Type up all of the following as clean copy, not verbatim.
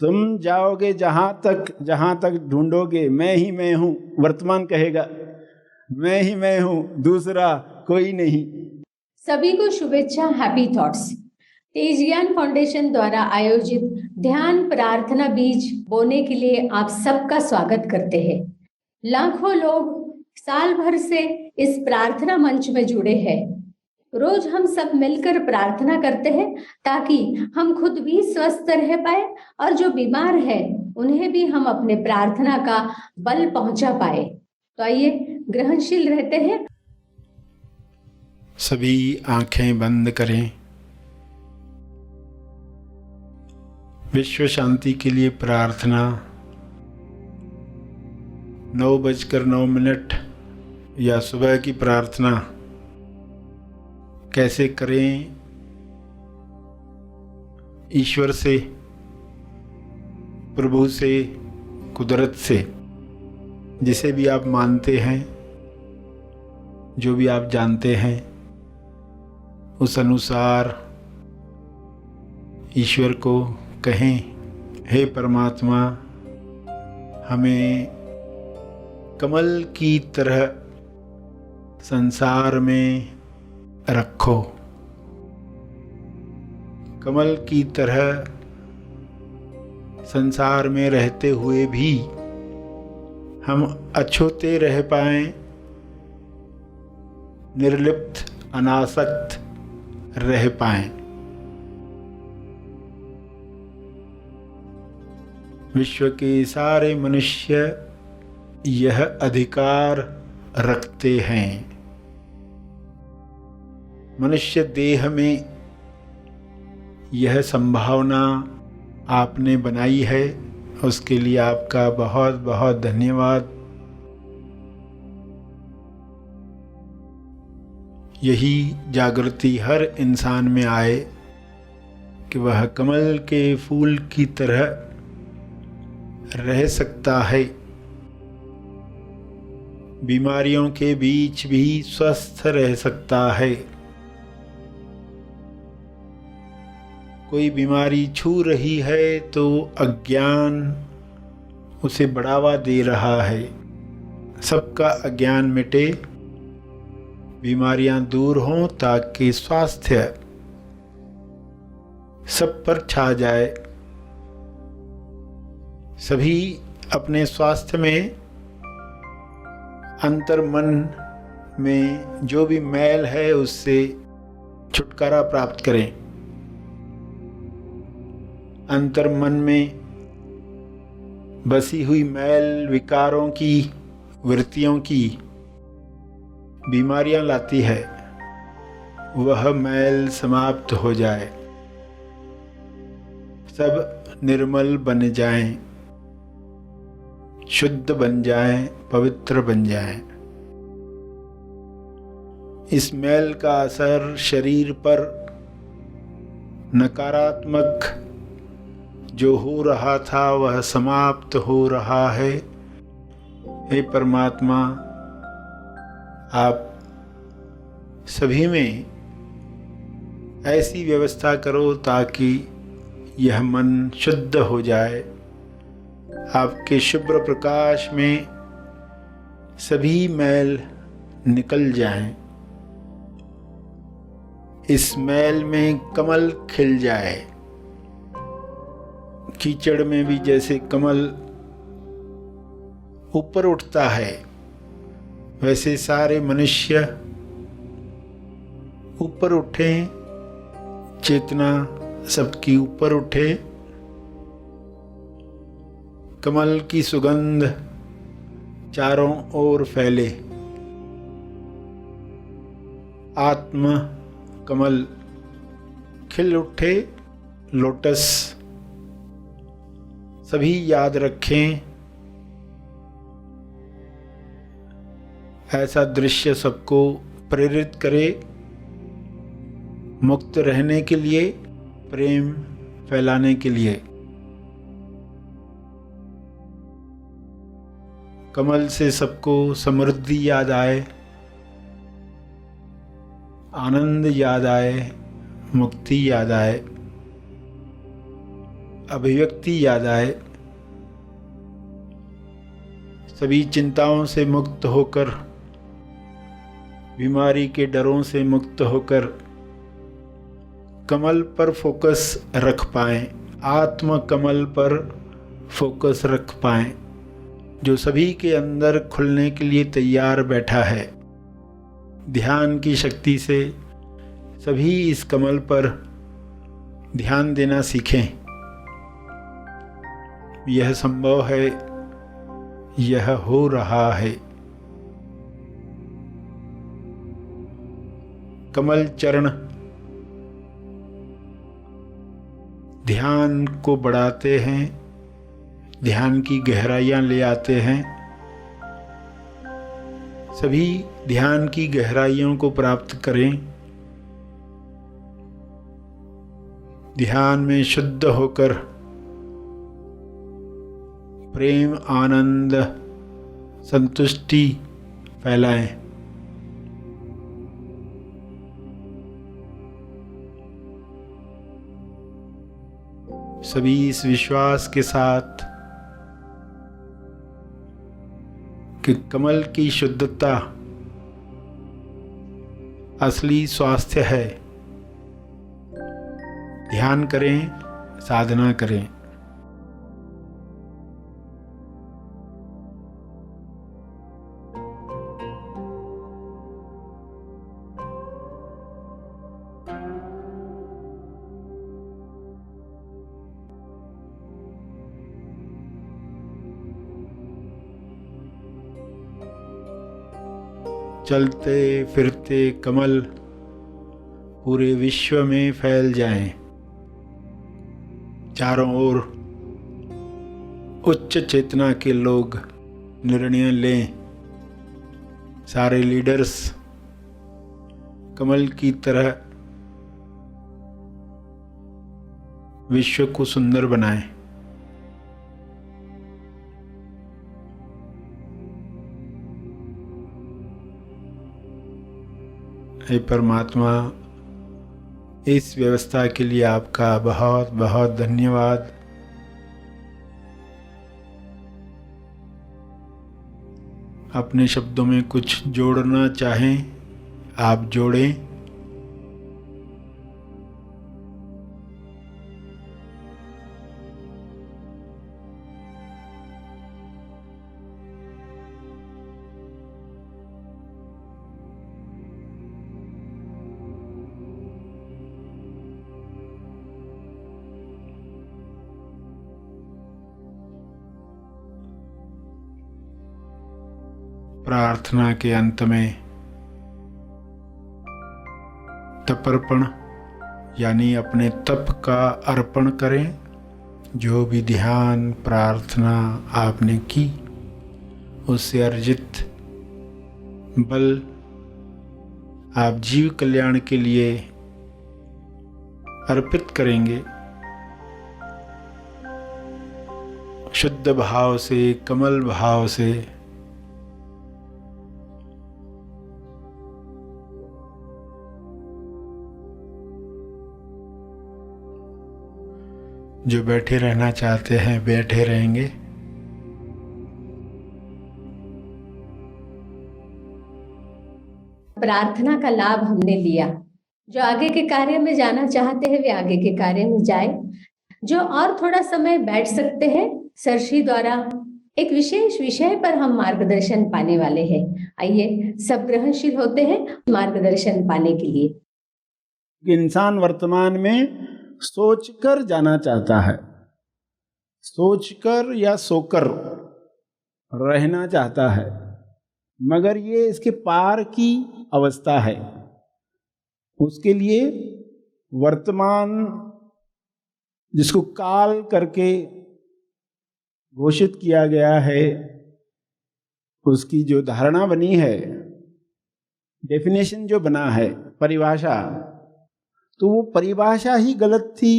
तुम जाओगे जहां तक ढूंढोगे मैं ही मैं हूं, वर्तमान कहेगा मैं ही मैं हूं, दूसरा कोई नहीं। सभी को शुभेच्छा, हैप्पी थॉट्स। तेज ज्ञान फाउंडेशन द्वारा आयोजित ध्यान प्रार्थना बीज बोने के लिए आप सबका स्वागत करते हैं। लाखों लोग साल भर से इस प्रार्थना मंच में जुड़े हैं। रोज हम सब मिलकर प्रार्थना करते हैं ताकि हम खुद भी स्वस्थ रह पाए और जो बीमार है उन्हें भी हम अपने प्रार्थना का बल पहुंचा पाए। तो आइए ग्रहणशील रहते हैं। सभी आंखें बंद करें। विश्व शांति के लिए प्रार्थना 9:09 या सुबह की प्रार्थना कैसे करें? ईश्वर से, प्रभु से, कुदरत से, जिसे भी आप मानते हैं, जो भी आप जानते हैं, उस अनुसार ईश्वर को कहें, हे परमात्मा, हमें कमल की तरह संसार में रखो। कमल की तरह संसार में रहते हुए भी हम अछूते रह पाएं, निर्लिप्त, अनासक्त रह पाएं। विश्व के सारे मनुष्य यह अधिकार रखते हैं। मनुष्य देह में यह संभावना आपने बनाई है, उसके लिए आपका बहुत बहुत धन्यवाद। यही जागृति हर इंसान में आए कि वह कमल के फूल की तरह रह सकता है, बीमारियों के बीच भी स्वस्थ रह सकता है। कोई बीमारी छू रही है तो अज्ञान उसे बढ़ावा दे रहा है। सबका अज्ञान मिटे, बीमारियां दूर हों, ताकि स्वास्थ्य सब पर छा जाए। सभी अपने स्वास्थ्य में, अंतर्मन में जो भी मैल है उससे छुटकारा प्राप्त करें। अंतर्मन में बसी हुई मैल विकारों की, वृत्तियों की बीमारियां लाती है, वह मैल समाप्त हो जाए, सब निर्मल बन जाएं, शुद्ध बन जाएं, पवित्र बन जाएं। इस मैल का असर शरीर पर नकारात्मक जो हो रहा था वह समाप्त हो रहा है। हे परमात्मा, आप सभी में ऐसी व्यवस्था करो ताकि यह मन शुद्ध हो जाए। आपके शुभ्र प्रकाश में सभी मैल निकल जाएं। इस मैल में कमल खिल जाए। कीचड़ में भी जैसे कमल ऊपर उठता है, वैसे सारे मनुष्य ऊपर उठें, चेतना सबकी ऊपर उठे, कमल की सुगंध चारों ओर फैले। आत्म कमल खिल उठे, लोटस सभी याद रखें। ऐसा दृश्य सबको प्रेरित करे मुक्त रहने के लिए, प्रेम फैलाने के लिए। कमल से सबको समृद्धि याद आए, आनंद याद आए, मुक्ति याद आए। अभिव्यक्ति याद आए। सभी चिंताओं से मुक्त होकर, बीमारी के डरों से मुक्त होकर कमल पर फोकस रख पाएं, आत्म कमल पर फोकस रख पाएं, जो सभी के अंदर खुलने के लिए तैयार बैठा है। ध्यान की शक्ति से सभी इस कमल पर ध्यान देना सीखें। यह संभव है, यह हो रहा है। कमल चरण ध्यान को बढ़ाते हैं, ध्यान की गहराइयां ले आते हैं। सभी ध्यान की गहराइयों को प्राप्त करें। ध्यान में शुद्ध होकर प्रेम, आनंद, संतुष्टि फैलाएं। सभी इस विश्वास के साथ कि कमल की शुद्धता असली स्वास्थ्य है, ध्यान करें, साधना करें। चलते फिरते कमल पूरे विश्व में फैल जाएं। चारों ओर उच्च चेतना के लोग निर्णय लें। सारे लीडर्स कमल की तरह विश्व को सुंदर बनाएं। हे परमात्मा, इस व्यवस्था के लिए आपका बहुत बहुत धन्यवाद। अपने शब्दों में कुछ जोड़ना चाहें, आप जोड़ें। प्रार्थना के अंत में तपर्पण यानी अपने तप का अर्पण करें। जो भी ध्यान प्रार्थना आपने की, उससे अर्जित बल आप जीव कल्याण के लिए अर्पित करेंगे। शुद्ध भाव से, कमल भाव से जो बैठे रहना चाहते हैं बैठे रहेंगे। प्रार्थना का लाभ हमने लिया। जो आगे के कार्य में जाना चाहते हैं वे आगे के कार्य में जाए। जो और थोड़ा समय बैठ सकते हैं, सरश्री द्वारा एक विशेष विषय पर हम मार्गदर्शन पाने वाले हैं। आइए सब ग्रहणशील होते हैं मार्गदर्शन पाने के लिए। इंसान वर्तमान में सोचकर जाना चाहता है, सोचकर या सोकर रहना चाहता है, मगर ये इसके पार की अवस्था है। उसके लिए वर्तमान, जिसको काल करके घोषित किया गया है, उसकी जो धारणा बनी है, डेफिनेशन जो बना है, परिभाषा, तो वो परिभाषा ही गलत थी।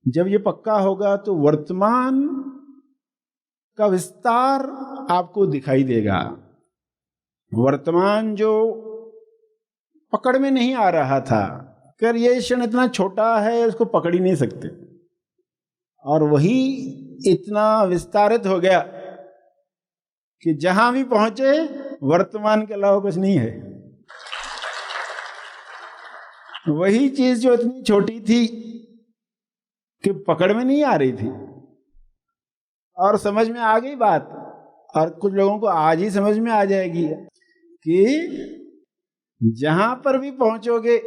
जब ये पक्का होगा तो वर्तमान का विस्तार आपको दिखाई देगा। वर्तमान जो पकड़ में नहीं आ रहा था, कर ये क्षण इतना छोटा है उसको पकड़ ही नहीं सकते, और वही इतना विस्तारित हो गया कि जहां भी पहुंचे वर्तमान के अलावा कुछ नहीं है। वही चीज जो इतनी छोटी थी कि पकड़ में नहीं आ रही थी और समझ में आ गई बात, और कुछ लोगों को आज ही समझ में आ जाएगी कि जहां पर भी पहुंचोगे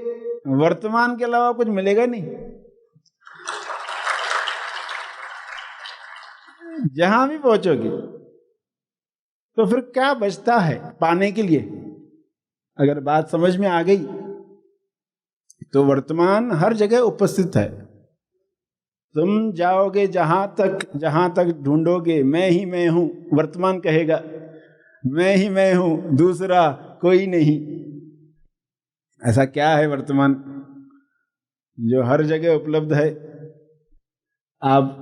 वर्तमान के अलावा कुछ मिलेगा नहीं। जहां भी पहुंचोगे तो फिर क्या बचता है पाने के लिए? अगर बात समझ में आ गई तो वर्तमान हर जगह उपस्थित है। तुम जाओगे जहां तक ढूंढोगे मैं ही मैं हूं, वर्तमान कहेगा मैं ही मैं हूं, दूसरा कोई नहीं। ऐसा क्या है वर्तमान जो हर जगह उपलब्ध है? आप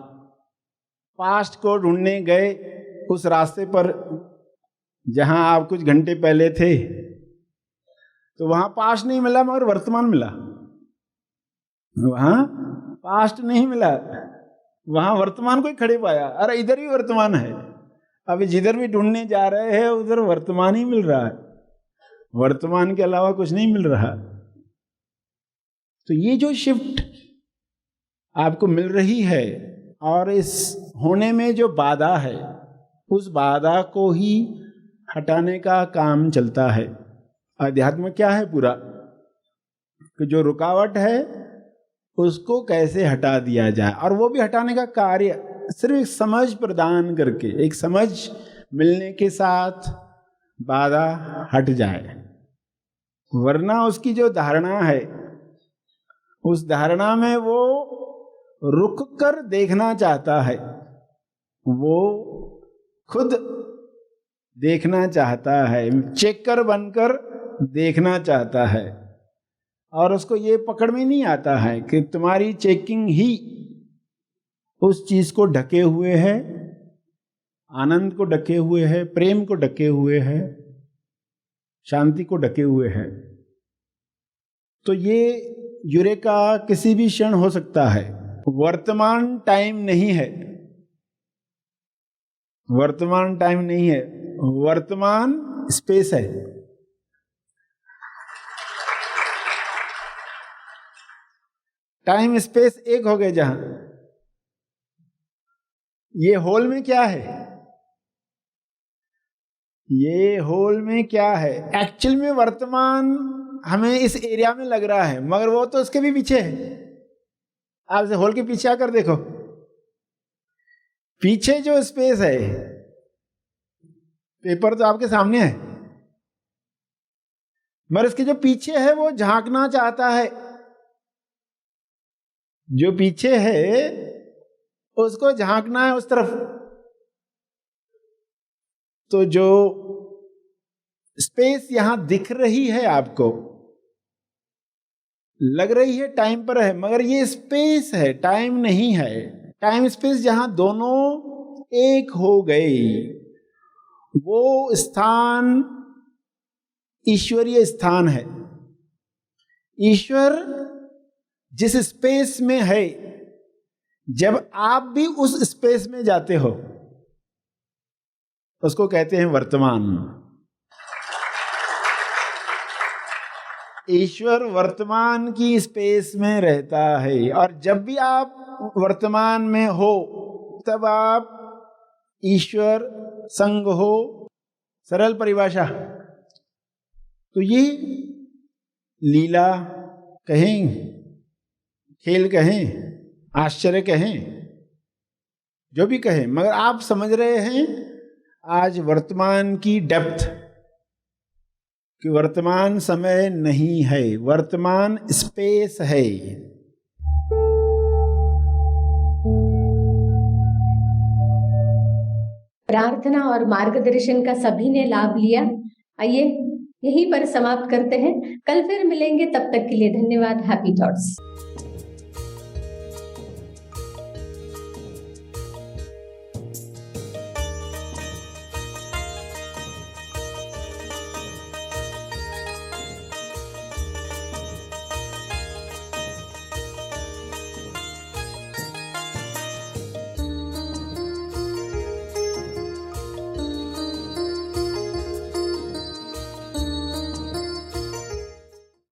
पास्ट को ढूंढने गए उस रास्ते पर जहां आप कुछ घंटे पहले थे, तो वहां पास्ट नहीं मिला मगर वर्तमान मिला। वहां पास्ट नहीं मिला, वहां वर्तमान को ही खड़े पाया। अरे इधर भी वर्तमान है, अभी जिधर भी ढूंढने जा रहे हैं उधर वर्तमान ही मिल रहा है, वर्तमान के अलावा कुछ नहीं मिल रहा। तो ये जो शिफ्ट आपको मिल रही है और इस होने में जो बाधा है, उस बाधा को ही हटाने का काम चलता है। अध्यात्म क्या है पूरा? कि जो रुकावट है उसको कैसे हटा दिया जाए, और वो भी हटाने का कार्य सिर्फ एक समझ प्रदान करके, एक समझ मिलने के साथ बाधा हट जाए। वरना उसकी जो धारणा है, उस धारणा में वो रुक कर देखना चाहता है, वो खुद देखना चाहता है, चेकर बनकर देखना चाहता है, और उसको ये पकड़ में नहीं आता है कि तुम्हारी चेकिंग ही उस चीज को ढके हुए है, आनंद को ढके हुए है, प्रेम को ढके हुए है, शांति को ढके हुए है। तो ये यूरेका किसी भी क्षण हो सकता है। वर्तमान टाइम नहीं है, वर्तमान टाइम नहीं है, वर्तमान स्पेस है। टाइम स्पेस एक हो गए। जहां ये होल में क्या है, ये होल में क्या है? एक्चुअल में वर्तमान हमें इस एरिया में लग रहा है, मगर वो तो उसके भी पीछे है। आप होल के पीछे आकर देखो, पीछे जो स्पेस है, पेपर तो आपके सामने है, मगर इसके जो पीछे है वो झांकना चाहता है। जो पीछे है उसको झांकना है उस तरफ। तो जो स्पेस यहां दिख रही है आपको, लग रही है टाइम पर है, मगर ये स्पेस है, टाइम नहीं है। टाइम स्पेस जहां दोनों एक हो गए, वो स्थान ईश्वरीय स्थान है। ईश्वर जिस स्पेस में है, जब आप भी उस स्पेस में जाते हो, उसको कहते हैं वर्तमान। ईश्वर वर्तमान की स्पेस में रहता है, और जब भी आप वर्तमान में हो तब आप ईश्वर संग हो। सरल परिभाषा। तो ये लीला कहें, खेल कहें, आश्चर्य कहें, जो भी कहें, मगर आप समझ रहे हैं आज वर्तमान की डेप्थ, कि वर्तमान समय नहीं है, वर्तमान स्पेस है। प्रार्थना और मार्गदर्शन का सभी ने लाभ लिया। आइए यहीं पर समाप्त करते हैं, कल फिर मिलेंगे, तब तक के लिए धन्यवाद। Happy thoughts.